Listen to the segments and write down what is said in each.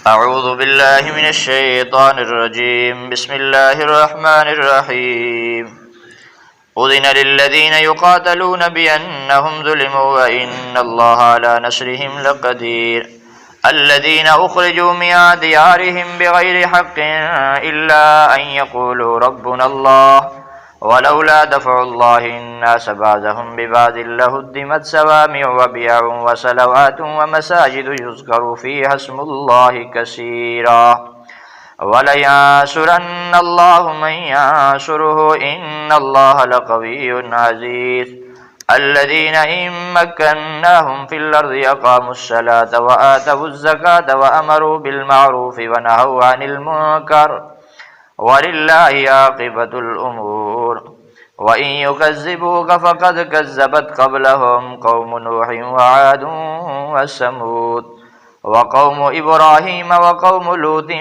أعوذ بالله من الشيطان الرجيم. بسم الله الرحمن الرحيم. أذن للذين يقاتلون بأنهم ظلموا وإن الله على نصرهم لقدير. الذين أخرجوا من ديارهم بغير حق إلا أن يقولوا ربنا الله ولولا دفع الله الناس بعضهم ببعض لهدمت صوامع وبيع وصلوات ومساجد يذكر فيها اسم الله كثيرا ولينصرن الله من ينصره إن الله لقوي عزيز. الذين إن مكناهم في الأرض أقاموا الصلاة وآتوا الزكاة وأمروا بالمعروف ونهوا عن المنكر ولله عاقبة الأمور. وإن يكذبوك فقد كذبت قبلهم قوم نوح وعاد وثمود وقوم إبراهيم وقوم لوط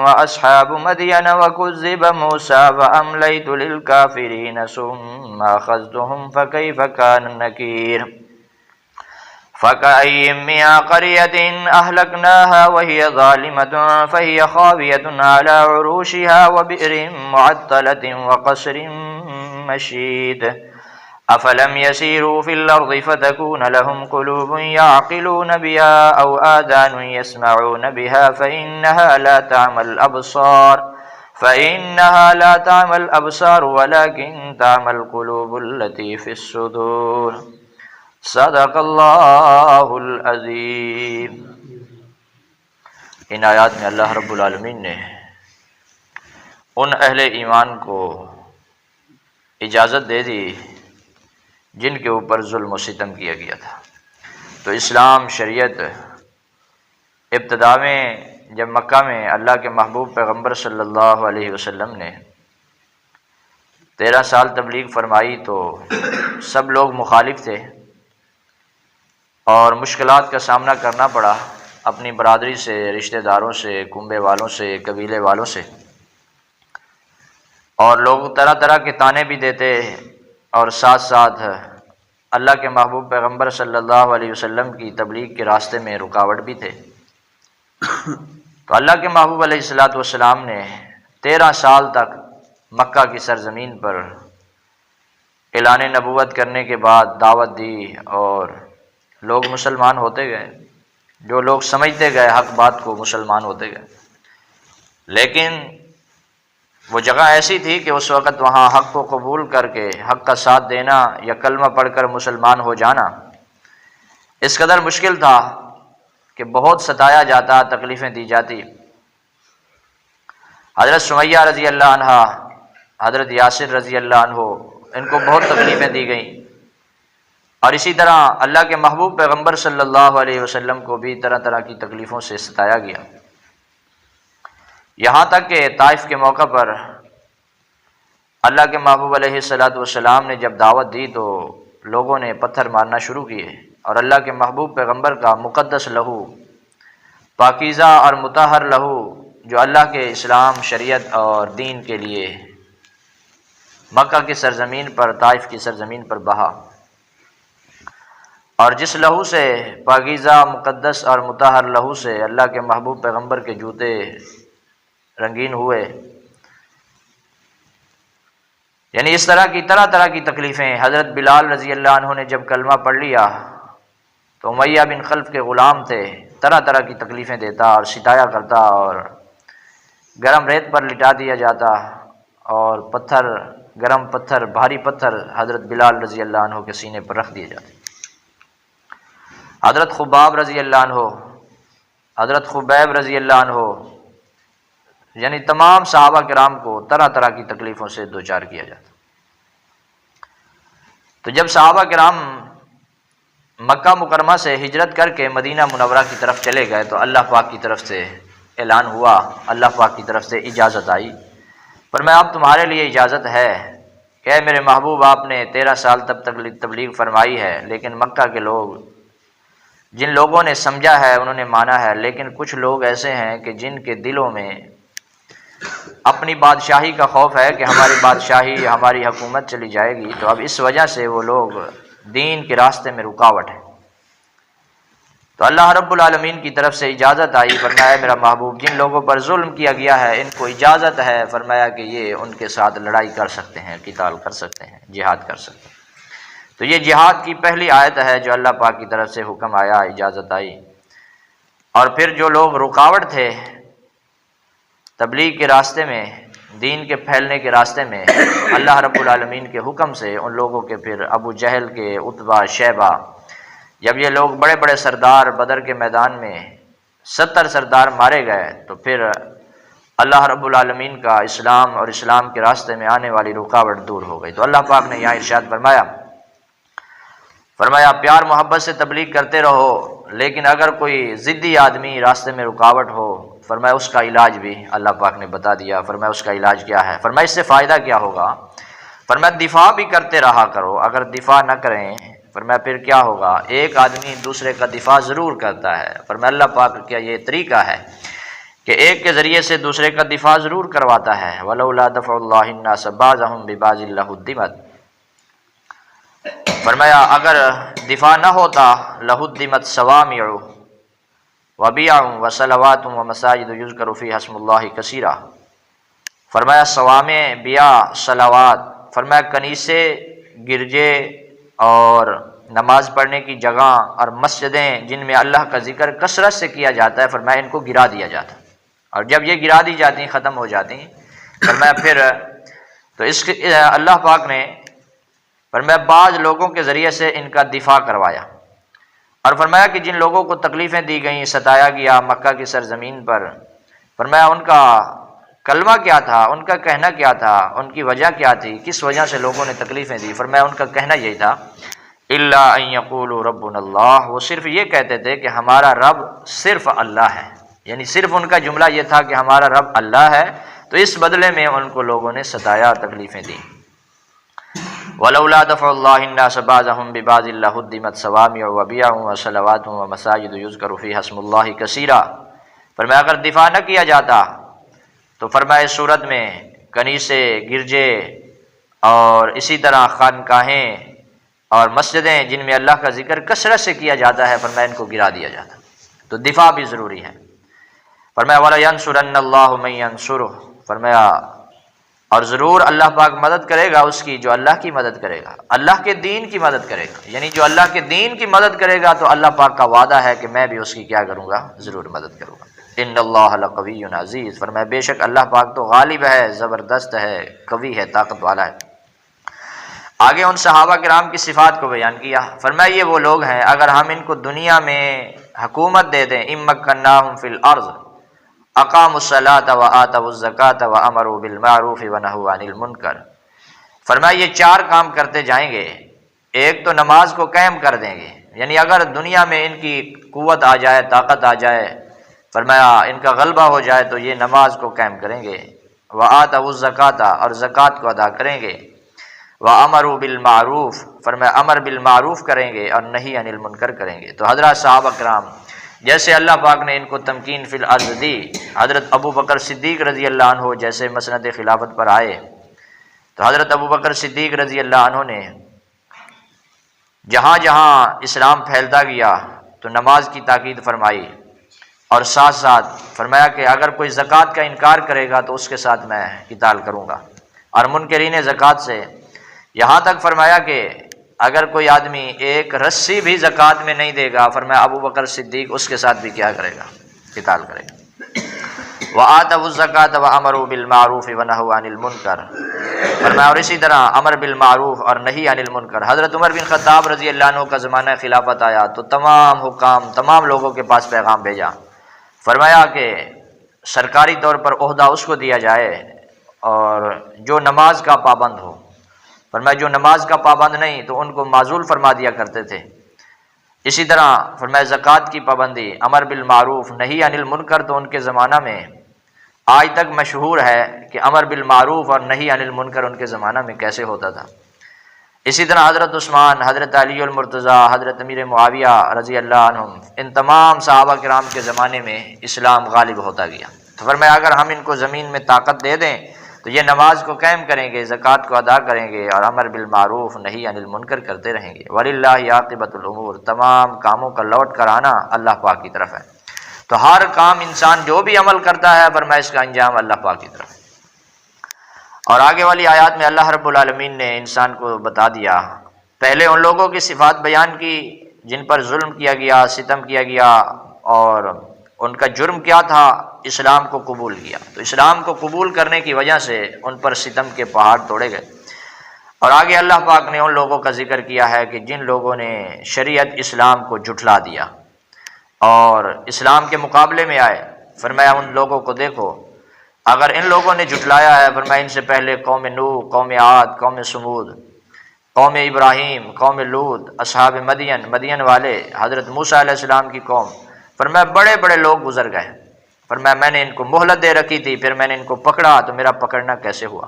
وأصحاب مدين وكذب موسى فأمليت للكافرين ثم أخذتهم فكيف كان نكير. فكأي من قرية أهلكناها وهي ظالمة فهي خاوية على عروشها وبئر معطلة وقصر مشيد. أفلم يسيروا في الأرض فتكون لهم قلوب يعقلون بها أو آذان يسمعون بها فإنها لا تعمى الأبصار ولكن تعمى القلوب التي في الصدور. صدق اللہ العظیم. ان آیات میں اللہ رب العالمین نے ان اہل ایمان کو اجازت دے دی جن کے اوپر ظلم و ستم کیا گیا تھا. تو اسلام شریعت ابتدا میں جب مکہ میں اللہ کے محبوب پیغمبر صلی اللہ علیہ وسلم نے 13 سال تبلیغ فرمائی تو سب لوگ مخالف تھے اور مشکلات کا سامنا کرنا پڑا اپنی برادری سے، رشتہ داروں سے، کنبے والوں سے، قبیلے والوں سے، اور لوگ طرح طرح کے طعنے بھی دیتے اور ساتھ ساتھ اللہ کے محبوب پیغمبر صلی اللہ علیہ وسلم کی تبلیغ کے راستے میں رکاوٹ بھی تھے. تو اللہ کے محبوب علیہ الصلوۃ والسلام نے 13 سال تک مکہ کی سرزمین پر اعلان نبوت کرنے کے بعد دعوت دی اور لوگ مسلمان ہوتے گئے. جو لوگ سمجھتے گئے حق بات کو مسلمان ہوتے گئے. لیکن وہ جگہ ایسی تھی کہ اس وقت وہاں حق کو قبول کر کے حق کا ساتھ دینا یا کلمہ پڑھ کر مسلمان ہو جانا اس قدر مشکل تھا کہ بہت ستایا جاتا، تکلیفیں دی جاتی. حضرت سمیہ رضی اللہ عنہ، حضرت یاسر رضی اللہ عنہ، ان کو بہت تکلیفیں دی گئیں. اور اسی طرح اللہ کے محبوب پیغمبر صلی اللہ علیہ وسلم کو بھی طرح طرح کی تکلیفوں سے ستایا گیا. یہاں تک کہ طائف کے موقع پر اللہ کے محبوب علیہ الصلوۃ والسلام نے جب دعوت دی تو لوگوں نے پتھر مارنا شروع کیے اور اللہ کے محبوب پیغمبر کا مقدس لہو، پاکیزہ اور مطہر لہو جو اللہ کے اسلام، شریعت اور دین کے لیے مکہ کی سرزمین پر، طائف کی سرزمین پر بہا. اور جس لہو سے، پاکیزہ، مقدس اور مطہر لہو سے اللہ کے محبوب پیغمبر کے جوتے رنگین ہوئے، یعنی اس طرح کی تکلیفیں. حضرت بلال رضی اللہ عنہ نے جب کلمہ پڑھ لیا تو امیہ بن خلف کے غلام تھے، طرح طرح کی تکلیفیں دیتا اور ستایا کرتا اور گرم ریت پر لٹا دیا جاتا اور پتھر، گرم پتھر، بھاری پتھر حضرت بلال رضی اللہ عنہ کے سینے پر رکھ دیے جاتے. حضرت خباب رضی اللہ عنہ، حضرت خبیب رضی اللہ عنہ، یعنی تمام صحابہ کرام کو طرح طرح کی تکلیفوں سے دوچار کیا جاتا. تو جب صحابہ کرام مکہ مکرمہ سے ہجرت کر کے مدینہ منورہ کی طرف چلے گئے تو اللہ پاک کی طرف سے اعلان ہوا، اللہ پاک کی طرف سے اجازت آئی. پر میں اب تمہارے لیے اجازت ہے کہ اے میرے محبوب، آپ نے 13 سال تب تک تبلیغ فرمائی ہے، لیکن مکہ کے لوگ، جن لوگوں نے سمجھا ہے انہوں نے مانا ہے، لیکن کچھ لوگ ایسے ہیں کہ جن کے دلوں میں اپنی بادشاہی کا خوف ہے کہ ہماری بادشاہی، ہماری حکومت چلی جائے گی، تو اب اس وجہ سے وہ لوگ دین کے راستے میں رکاوٹ ہے. تو اللہ رب العالمین کی طرف سے اجازت آئی، فرمایا میرا محبوب جن لوگوں پر ظلم کیا گیا ہے ان کو اجازت ہے، فرمایا کہ یہ ان کے ساتھ لڑائی کر سکتے ہیں، قتال کر سکتے ہیں، جہاد کر سکتے ہیں۔ تو یہ جہاد کی پہلی آیت ہے جو اللہ پاک کی طرف سے حکم آیا، اجازت آئی۔ اور پھر جو لوگ رکاوٹ تھے تبلیغ کے راستے میں، دین کے پھیلنے کے راستے میں، اللہ رب العالمین کے حکم سے ان لوگوں کے پھر ابو جہل کے، عتبہ، شیبہ، جب یہ لوگ بڑے بڑے سردار بدر کے میدان میں 70 سردار مارے گئے تو پھر اللہ رب العالمین کا اسلام اور اسلام کے راستے میں آنے والی رکاوٹ دور ہو گئی۔ تو اللہ پاک نے یہاں ارشاد فرمایا پیار محبت سے تبلیغ کرتے رہو، لیکن اگر کوئی ضدی آدمی راستے میں رکاوٹ ہو، فرمایا اس کا علاج بھی اللہ پاک نے بتا دیا۔ فرمایا اس کا علاج کیا ہے؟ فرمایا اس سے فائدہ کیا ہوگا؟ فرمایا دفاع بھی کرتے رہا کرو، اگر دفاع نہ کریں فرمایا پھر کیا ہوگا؟ ایک آدمی دوسرے کا دفاع ضرور کرتا ہے۔ فرمایا اللہ پاک کیا یہ طریقہ ہے کہ ایک کے ذریعے سے دوسرے کا دفاع ضرور کرواتا ہے۔ وَلَوْلَا دَفْعُ اللَّهِ النَّاسَ بَعْضَهُمْ بِبَعْضٍ لَهُدِّمَتْ، فرمایا اگر دفاع نہ ہوتا لَهُدِّمَتْ صَوَامِعُ وَبِيَعٌ وَصَلَوَاتٌ وَمَسَاجِدُ يُذْكَرُ فِيهَا اسْمُ اللَّهِ كَثِيرًا، فرمایا صوامع، بیع، صلوات، فرمایا کنیسے، گرجے اور نماز پڑھنے کی جگہ اور مسجدیں جن میں اللہ کا ذکر کثرت سے کیا جاتا ہے، فرمایا ان کو گرا دیا جاتا ہے، اور جب یہ گرا دی جاتی ہیں، ختم ہو جاتی ہیں، فرمایا پھر تو اس کے اللہ پاک نے فرمایا بعض لوگوں کے ذریعے سے ان کا دفاع کروایا، اور فرمایا کہ جن لوگوں کو تکلیفیں دی گئیں، ستایا گیا مکہ کی سرزمین پر، فرمایا ان کا کلمہ کیا تھا، ان کا کہنا کیا تھا، ان کی وجہ کیا تھی، کس وجہ سے لوگوں نے تکلیفیں دی؟ فرمایا ان کا کہنا یہی تھا الا ان یقولوا ربنا اللہ، وہ صرف یہ کہتے تھے کہ ہمارا رب صرف اللہ ہے، یعنی صرف ان کا جملہ یہ تھا کہ ہمارا رب اللہ ہے، تو اس بدلے میں ان کو لوگوں نے ستایا، تکلیفیں دی۔ وَلَوْلَا دَفْعُ اللَّهِ النَّاسَ بَعْضَهُمْ بِبَعْضٍ لَهُدِّمَتْ صَوَامِعُ وَبِيَعٌ وَصَلَوَاتٌ وَمَسَاجِدُ يُذْكَرُ فِيهَا اسْمُ اللَّهِ كَثِيرًا، فرمایا اگر دفاع نہ کیا جاتا تو فرمایا اس صورت میں کنیسے، گرجے اور اسی طرح خانقاہیں اور مسجدیں جن میں اللہ کا ذکر کثرت سے کیا جاتا ہے، فرمایا ان کو گرا دیا جاتا، تو دفاع بھی ضروری ہے۔ فرمایا وَلَيَنْصُرَنَّ اللَّهُ مَن يَنْصُرُهُ، فرمایا اور ضرور اللہ پاک مدد کرے گا اس کی جو اللہ کی مدد کرے گا، اللہ کے دین کی مدد کرے گا، یعنی جو اللہ کے دین کی مدد کرے گا تو اللہ پاک کا وعدہ ہے کہ میں بھی اس کی کیا کروں گا؟ ضرور مدد کروں گا۔ ان اللہ لقوی عزیز، فرمایا بے شک اللہ پاک تو غالب ہے، زبردست ہے، قوی ہے، طاقت والا ہے۔ آگے ان صحابہ کرام کی صفات کو بیان کیا، فرمایا یہ وہ لوگ ہیں اگر ہم ان کو دنیا میں حکومت دے دیں، امکناہم فی الارض اقاموا الصلاۃ وآتوا الزکاۃ وامروا بالمعروف ونہوا عن المنکر، فرمایا یہ 4 کام کرتے جائیں گے، ایک تو نماز کو قائم کر دیں گے، یعنی اگر دنیا میں ان کی قوت آ جائے، طاقت آ جائے، فرمایا ان کا غلبہ ہو جائے تو یہ نماز کو قائم کریں گے، وآتوا الزکاۃ اور زکوٰۃ کو ادا کریں گے، وامروا بالمعروف، فرمایا امر بالمعروف کریں گے اور نہی عن المنکر کریں گے۔ تو حضرات صحابہ کرام جیسے اللہ پاک نے ان کو تمکین فی الارض دی، حضرت ابو بکر صدیق رضی اللہ عنہ جیسے مسند خلافت پر آئے تو حضرت ابو بکر صدیق رضی اللہ عنہ نے جہاں جہاں اسلام پھیلتا گیا تو نماز کی تاکید فرمائی، اور ساتھ ساتھ فرمایا کہ اگر کوئی زکوٰۃ کا انکار کرے گا تو اس کے ساتھ میں قتال کروں گا، اور منکرین زکوٰۃ سے یہاں تک فرمایا کہ اگر کوئی آدمی ایک رسی بھی زکوٰۃ میں نہیں دے گا، فرمایا ابو بکر صدیق اس کے ساتھ بھی کیا کرے گا؟ قتال کرے گا۔ وآتوا الزکاۃ وامروا بالمعروف ونہوا عن المنکر، فرمایا اور اسی طرح امر بالمعروف اور نہی عن المنکر۔ حضرت عمر بن خطاب رضی اللہ عنہ کا زمانہ خلافت آیا تو تمام حکام، تمام لوگوں کے پاس پیغام بھیجا، فرمایا کہ سرکاری طور پر عہدہ اس کو دیا جائے اور جو نماز کا پابند ہو، فرمایا جو نماز کا پابند نہیں تو ان کو معزول فرما دیا کرتے تھے۔ اسی طرح فرمایا زکوٰۃ کی پابندی، امر بالمعروف نہی عن المنکر، تو ان کے زمانہ میں آج تک مشہور ہے کہ امر بالمعروف اور نہی عن المنکر ان کے زمانہ میں کیسے ہوتا تھا۔ اسی طرح حضرت عثمان، حضرت علی المرتضیٰ، حضرت امیر معاویہ رضی اللہ عنہم، ان تمام صحابہ کرام کے زمانے میں اسلام غالب ہوتا گیا۔ تو فرمایا اگر ہم ان کو زمین میں طاقت دے دیں تو یہ نماز کو قائم کریں گے، زکوٰۃ کو ادا کریں گے اور امر بالمعروف نہی عن المنکر کرتے رہیں گے۔ وَلِلَّهِ عَاقِبَةُ الْأُمُورِ، تمام کاموں کا لوٹ کر آنا اللہ پاک کی طرف ہے۔ تو ہر کام انسان جو بھی عمل کرتا ہے فرمایا اس کا انجام اللہ پاک کی طرف ہے۔ اور آگے والی آیات میں اللہ رب العالمین نے انسان کو بتا دیا، پہلے ان لوگوں کی صفات بیان کی جن پر ظلم کیا گیا، ستم کیا گیا، اور ان کا جرم کیا تھا، اسلام کو قبول کیا۔ تو اسلام کو قبول کرنے کی وجہ سے ان پر ستم کے پہاڑ توڑے گئے۔ اور آگے اللہ پاک نے ان لوگوں کا ذکر کیا ہے کہ جن لوگوں نے شریعت اسلام کو جھٹلا دیا اور اسلام کے مقابلے میں آئے، فرمایا ان لوگوں کو دیکھو، اگر ان لوگوں نے جھٹلایا ہے، فرمایا ان سے پہلے قوم نوح، قوم عاد، قوم سمود، قوم ابراہیم، قوم لوط، اصحاب مدین والے، حضرت موسیٰ علیہ السلام کی قوم، فرمایا بڑے بڑے لوگ گزر گئے۔ فرمایا میں نے ان کو مہلت دے رکھی تھی، پھر میں نے ان کو پکڑا تو میرا پکڑنا کیسے ہوا؟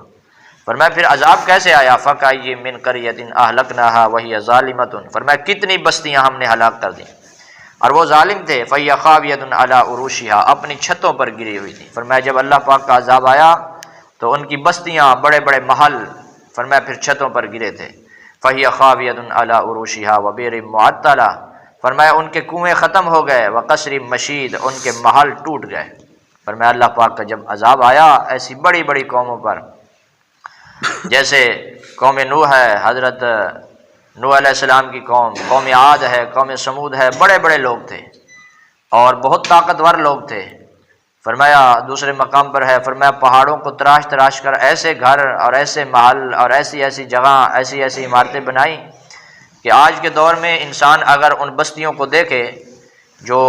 فرمایا پھر عذاب کیسے آیا؟ فَكَأَيٍّ مِّن قَرْيَةٍ أَهْلَكْنَاهَا وَهِيَ ظَالِمَةٌ، فرمایا کتنی بستیاں ہم نے ہلاک کر دیں اور وہ ظالم تھے۔ فَهِيَ خَاوِيَةٌ عَلَىٰ عُرُوشِهَا، اپنی چھتوں پر گری ہوئی تھی۔ فرمایا جب اللہ پاک کا عذاب آیا تو ان کی بستیاں، بڑے بڑے محل، فرمایا پھر چھتوں پر گرے تھے۔ فَهِيَ خَاوِيَةٌ عَلَىٰ عُرُوشِهَا وَبِئْرٍ مُّعَطَّلَةٍ، فرمایا ان کے کنویں ختم ہو گئے، وقصر مشید، ان کے محل ٹوٹ گئے۔ فرمایا اللہ پاک کا جب عذاب آیا ایسی بڑی بڑی قوموں پر، جیسے قوم نوح ہے، حضرت نوح علیہ السلام کی قوم، قوم عاد ہے، قوم سمود ہے، بڑے بڑے لوگ تھے اور بہت طاقتور لوگ تھے۔ فرمایا دوسرے مقام پر ہے، فرمایا پہاڑوں کو تراش تراش کر ایسے گھر اور ایسے محل اور ایسی ایسی جگہ، ایسی ایسی عمارتیں بنائیں کہ آج کے دور میں انسان اگر ان بستیوں کو دیکھے جو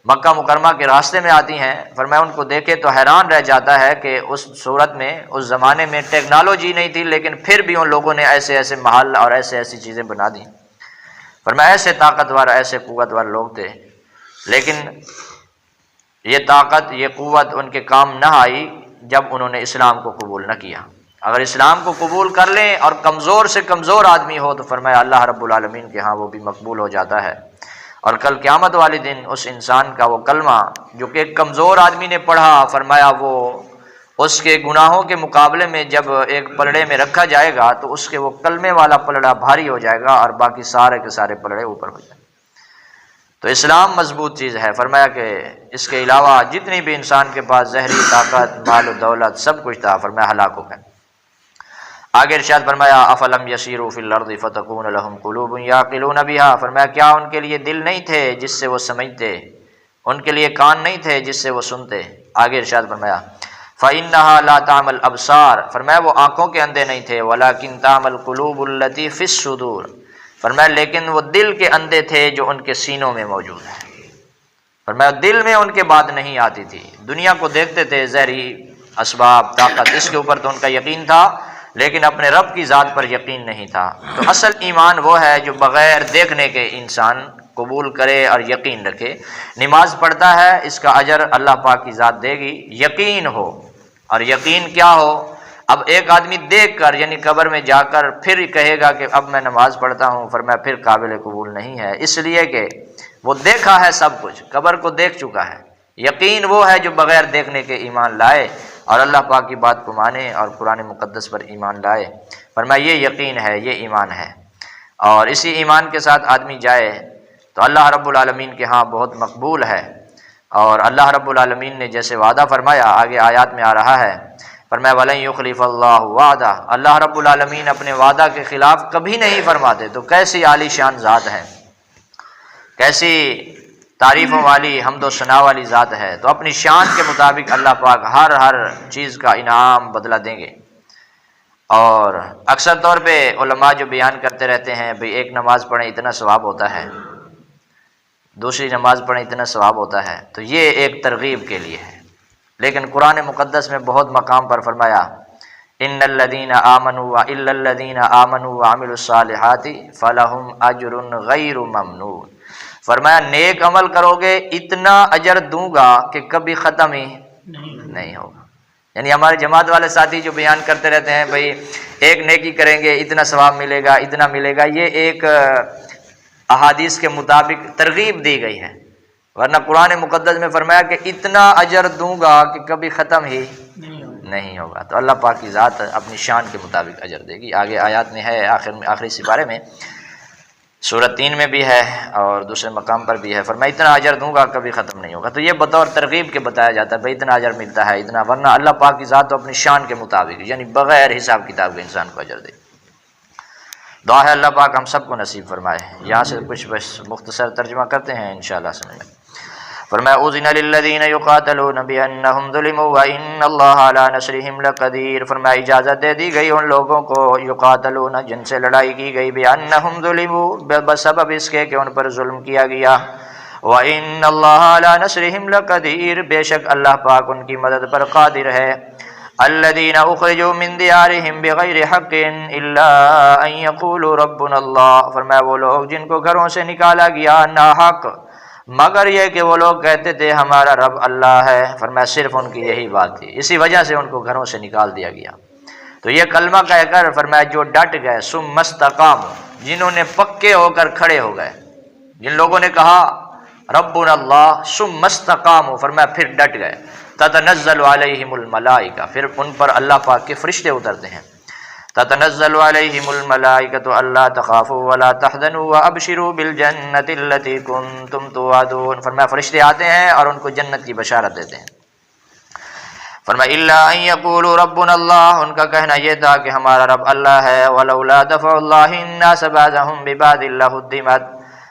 مکہ مکرمہ کے راستے میں آتی ہیں، فرمایا ان کو دیکھے تو حیران رہ جاتا ہے کہ اس صورت میں، اس زمانے میں ٹیکنالوجی نہیں تھی، لیکن پھر بھی ان لوگوں نے ایسے ایسے محل اور ایسے ایسی چیزیں بنا دی۔ فرمایا ایسے طاقتور، ایسے قوتور لوگ تھے، لیکن یہ طاقت، یہ قوت ان کے کام نہ آئی جب انہوں نے اسلام کو قبول نہ کیا۔ اگر اسلام کو قبول کر لیں اور کمزور سے کمزور آدمی ہو تو فرمایا اللہ رب العالمین کے ہاں وہ بھی مقبول ہو جاتا ہے۔ اور کل قیامت والے دن اس انسان کا وہ کلمہ جو کہ ایک کمزور آدمی نے پڑھا، فرمایا وہ اس کے گناہوں کے مقابلے میں جب ایک پلڑے میں رکھا جائے گا تو اس کے وہ کلمے والا پلڑا بھاری ہو جائے گا اور باقی سارے کے سارے پلڑے اوپر ہو جائیں گے۔ تو اسلام مضبوط چیز ہے۔ فرمایا کہ اس کے علاوہ جتنی بھی انسان کے پاس زہری طاقت، مال و دولت، سب کچھ تھا، فرمایا ہلاک ہو گئے۔ آگے ارشاد فرمایا افلم یسیروا فی الارض فتکون لهم قلوب یعقلون بها، فرمایا کیا ان کے لیے دل نہیں تھے جس سے وہ سمجھتے، ان کے لیے کان نہیں تھے جس سے وہ سنتے۔ آگے ارشاد فرمایا فإنها لا تعمى الابصار، فرمایا وہ آنکھوں کے اندھے نہیں تھے، ولکن تعمى القلوب التي في الصدور، فرمایا لیکن وہ دل کے اندھے تھے جو ان کے سینوں میں موجود ہیں۔ فرمایا دل میں ان کے بات نہیں آتی تھی، دنیا کو دیکھتے تھے، زہری اسباب، طاقت، اس کے اوپر تو ان کا یقین تھا، لیکن اپنے رب کی ذات پر یقین نہیں تھا۔ تو اصل ایمان وہ ہے جو بغیر دیکھنے کے انسان قبول کرے اور یقین رکھے۔ نماز پڑھتا ہے، اس کا اجر اللہ پاک کی ذات دے گی، یقین ہو۔ اور یقین کیا ہو؟ اب ایک آدمی دیکھ کر، یعنی قبر میں جا کر پھر کہے گا کہ اب میں نماز پڑھتا ہوں، فرمایا پھر قابل قبول نہیں ہے، اس لیے کہ وہ دیکھا ہے سب کچھ، قبر کو دیکھ چکا ہے۔ یقین وہ ہے جو بغیر دیکھنے کے ایمان لائے اور اللہ پاک کی بات کو مانے اور قرآن مقدس پر ایمان لائے۔ فرمایا یہ یقین ہے، یہ ایمان ہے، اور اسی ایمان کے ساتھ آدمی جائے تو اللہ رب العالمین کے ہاں بہت مقبول ہے۔ اور اللہ رب العالمین نے جیسے وعدہ فرمایا، آگے آیات میں آ رہا ہے، فرمایا وَلَن يُخْلِفَ اللَّهُ وَعْدَهُ، اللہ رب العالمین اپنے وعدہ کے خلاف کبھی نہیں فرماتے۔ تو کیسی عالی شان ذات ہے، کیسی تعریفوں والی، حمد و ثنا والی ذات ہے۔ تو اپنی شان کے مطابق اللہ پاک ہر چیز کا انعام بدلہ دیں گے۔ اور اکثر طور پہ علماء جو بیان کرتے رہتے ہیں بھئی ایک نماز پڑھیں اتنا ثواب ہوتا ہے، دوسری نماز پڑھیں اتنا ثواب ہوتا ہے، تو یہ ایک ترغیب کے لیے ہے، لیکن قرآن مقدس میں بہت مقام پر فرمایا ان الذین آمنوا الا الذین آمنوا وعملوا الصالحات فلہم اجر غیر ممنون، فرمایا نیک عمل کرو گے اتنا اجر دوں گا کہ کبھی ختم ہی نہیں ہوگا۔ یعنی ہمارے جماعت والے ساتھی جو بیان کرتے رہتے ہیں بھئی ایک نیکی کریں گے اتنا ثواب ملے گا، اتنا ملے گا، یہ ایک احادیث کے مطابق ترغیب دی گئی ہے، ورنہ قرآن مقدس میں فرمایا کہ اتنا اجر دوں گا کہ کبھی ختم ہی نہیں ہوگا۔ تو اللہ پاک کی ذات اپنی شان کے مطابق اجر دے گی۔ آگے آیات میں ہے، آخری سپارے میں سورۃ 3 میں بھی ہے اور دوسرے مقام پر بھی ہے، فرمایا اتنا اجر دوں گا کبھی ختم نہیں ہوگا۔ تو یہ بطور ترغیب کے بتایا جاتا ہے بھائی اتنا اجر ملتا ہے اتنا، ورنہ اللہ پاک کی ذات تو اپنی شان کے مطابق یعنی بغیر حساب کتاب کے انسان کو اجر دے۔ دعا ہے اللہ پاک ہم سب کو نصیب فرمائے۔ یہاں سے کچھ بس مختصر ترجمہ کرتے ہیں انشاءاللہ سمجھ میں۔ فرمایا اذن للذین یقاتلون بانہم ظلموا وان اللہ علی نصرہم لقدیر، فرمایا اجازت دے دی گئی ان لوگوں کو یقاتلون جن سے لڑائی کی گئی، بانہم ظلموا بسبب اس کے کہ ان پر ظلم کیا گیا، وان اللہ علی نصرہم لقدیر بے شک اللہ پاک ان کی مدد پر قادر ہے۔ الذین اخرجوا من دیارہم بغیر حق الا ان یقولوا ربنا اللہ، فرمایا وہ لوگ جن کو گھروں سے نکالا گیا ناحق مگر یہ کہ وہ لوگ کہتے تھے ہمارا رب اللہ ہے، فرمایا صرف ان کی یہی بات تھی، اسی وجہ سے ان کو گھروں سے نکال دیا گیا۔ تو یہ کلمہ کہہ کر فرمایا جو ڈٹ گئے، ثم استقاموا، جنہوں نے پکے ہو کر کھڑے ہو گئے، جن لوگوں نے کہا ربنا اللہ ثم استقاموا، فرمایا پھر ڈٹ گئے، تتنزل علیہم الملائکہ، پھر ان پر اللہ پاک کے فرشتے اترتے ہیں، تتنزل علیہم الملائکۃ الا تخافوا ولا تحزنوا وابشروا بالجنۃ التي کنتم توعدون، فرمایا فرشتے آتے ہیں اور ان کو جنت کی بشارت دیتے ہیں۔ فرمایا الا ان یقولوا ربنا اللہ، ان کا کہنا یہ تھا کہ ہمارا رب اللہ ہے، ولولا دفع اللہ الناس بعضهم ببعض لهدمت،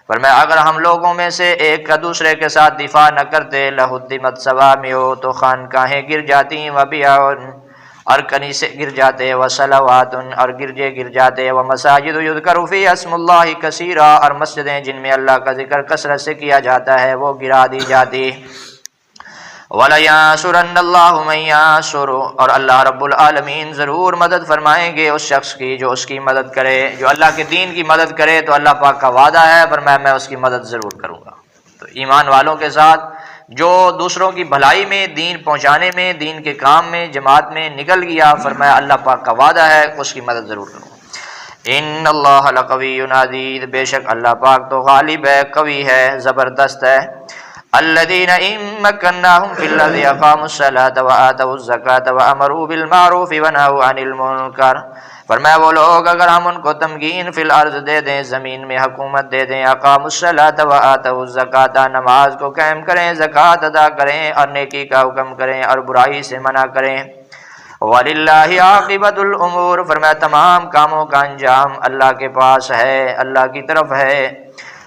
فرمایا اگر ہم لوگوں میں سے ایک کا دوسرے کے ساتھ دفاع نہ کرتے، لہدمت صوامع تو خانقاہیں گر جاتی، وبیع اور کنیسے گر جاتے، وصلوات اور گرجے گر جاتے، ومساجد یذکر فی اسم اللہ کثیرا اور مسجدیں جن میں اللہ کا ذکر کثرت سے کیا جاتا ہے وہ گرا دی جاتی، وَلَيَنْصُرَنَّ اللَّهُ مَن يَنْصُرُهُ اور اللہ رب العالمین ضرور مدد فرمائیں گے اس شخص کی جو اس کی مدد کرے، جو اللہ کے دین کی مدد کرے تو اللہ پاک کا وعدہ ہے فرمایا میں اس کی مدد ضرور کروں گا۔ تو ایمان والوں کے ساتھ جو دوسروں کی بھلائی میں، دین پہنچانے میں، دین کے کام میں، جماعت میں نکل گیا، فرمایا اللہ پاک کا وعدہ ہے اس کی مدد ضرور کروں گا۔ ان اللہ لقوی عزیز، بے شک اللہ پاک تو غالب ہے، قوی ہے، زبردست ہے۔ الذین ان مکناہم فی الارض اقاموا الصلاۃ وآتوا الزکاۃ وامروا بالمعروف ونہوا عن المنکر، فرمایا وہ لوگ اگر ہم ان کو تمکین فی الارض دے دیں، زمین میں حکومت دے دیں، اقاموا الصلاۃ وآتوا الزکاۃ نماز کو قائم کریں، زکوٰۃ ادا کریں اور نیکی کا حکم کریں اور برائی سے منع کریں، وَلِلَّهِ عَاقِبَةُ الْأُمُورِ، فرمایا تمام کاموں کا انجام اللہ کے پاس ہے، اللہ کی طرف ہے۔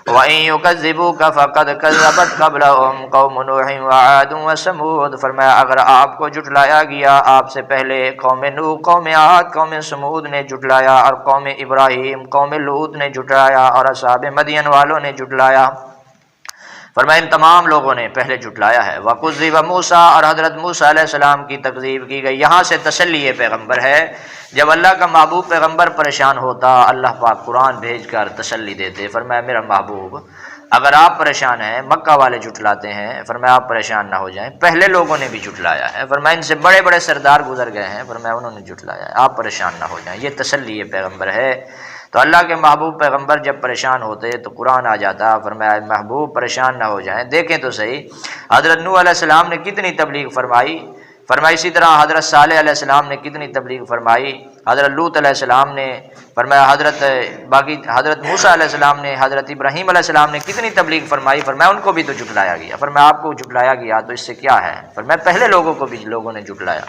وَإِن يُكَذِّبُوكَ فَقَدْ كَذَّبَتْ قَبْلَهُمْ قَوْمُ نُوحٍ وَعَادٌ وَثَمُودُ، فرمایا اگر آپ کو جھٹلایا گیا آپ سے پہلے قوم نوح، قوم عاد، قوم سمود نے جھٹلایا، اور قوم ابراہیم، قوم لوط نے جھٹلایا، اور اصحاب مدین والوں نے جھٹلایا، فرمایا ان تمام لوگوں نے پہلے جھٹلایا ہے۔ وَكُذِّبَ موسیٰ، اور حضرت موسیٰ علیہ السلام کی تکذیب کی گئی۔ یہاں سے تسلی پیغمبر ہے، جب اللہ کا محبوب پیغمبر پریشان ہوتا اللہ پاک قرآن بھیج کر تسلی دیتے، فرمایا میرا محبوب اگر آپ پریشان ہیں، مکہ والے جھٹلاتے ہیں، فرمایا آپ پریشان نہ ہو جائیں، پہلے لوگوں نے بھی جھٹلایا ہے، فرمایا ان سے بڑے بڑے سردار گزر گئے ہیں، فرمایا انہوں نے جھٹلایا ہے، آپ پریشان نہ ہو جائیں، یہ تسلی پیغمبر ہے۔ تو اللہ کے محبوب پیغمبر جب پریشان ہوتے تو قرآن آ جاتا، فرمایا محبوب پریشان نہ ہو جائیں۔ دیکھیں تو صحیح حضرت نوح علیہ السلام نے کتنی تبلیغ فرمائی، فرمایا اسی طرح حضرت صالح علیہ السلام نے کتنی تبلیغ فرمائی، حضرت لوط علیہ السلام نے، فرمایا حضرت موسیٰ علیہ السلام نے، حضرت ابراہیم علیہ السلام نے کتنی تبلیغ فرمائی، فرمایا ان کو بھی تو جھٹلایا گیا، فرمایا آپ کو جھٹلایا گیا تو اس سے کیا ہے، فرمایا پہلے لوگوں کو بھی لوگوں نے جھٹلایا۔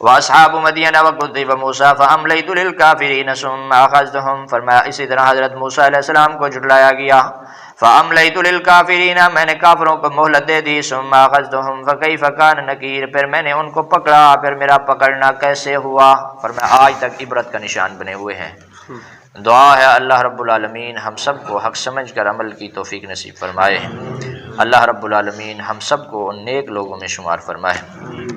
وَأَصْحَابُ مَدْيَنَ وَكُذِّبَ مُوسَىٰ فَأَمْلَيْتُ لِلْكَافِرِينَ ثُمَّ أَخَذْتُهُمْ، فرمایا اسی طرح حضرت موسیٰ علیہ السلام کو جھٹلایا گیا، فَأَمْلَيْتُ لِلْكَافِرِينَ میں نے کافروں کو مہلت دے دی، ثُمَّ أَخَذْتُهُمْ فَكَيْفَ كَانَ نَكِيرِ پھر میں نے ان کو پکڑا، پھر میرا پکڑنا کیسے ہوا، فرمایا آج تک عبرت کا نشان بنے ہوئے ہیں۔ دعا ہے اللہ رب العالمین ہم سب کو حق سمجھ کر عمل کی توفیق نصیب فرمائے، اللہ رب العالمین ہم سب کو نیک لوگوں میں شمار فرمائے۔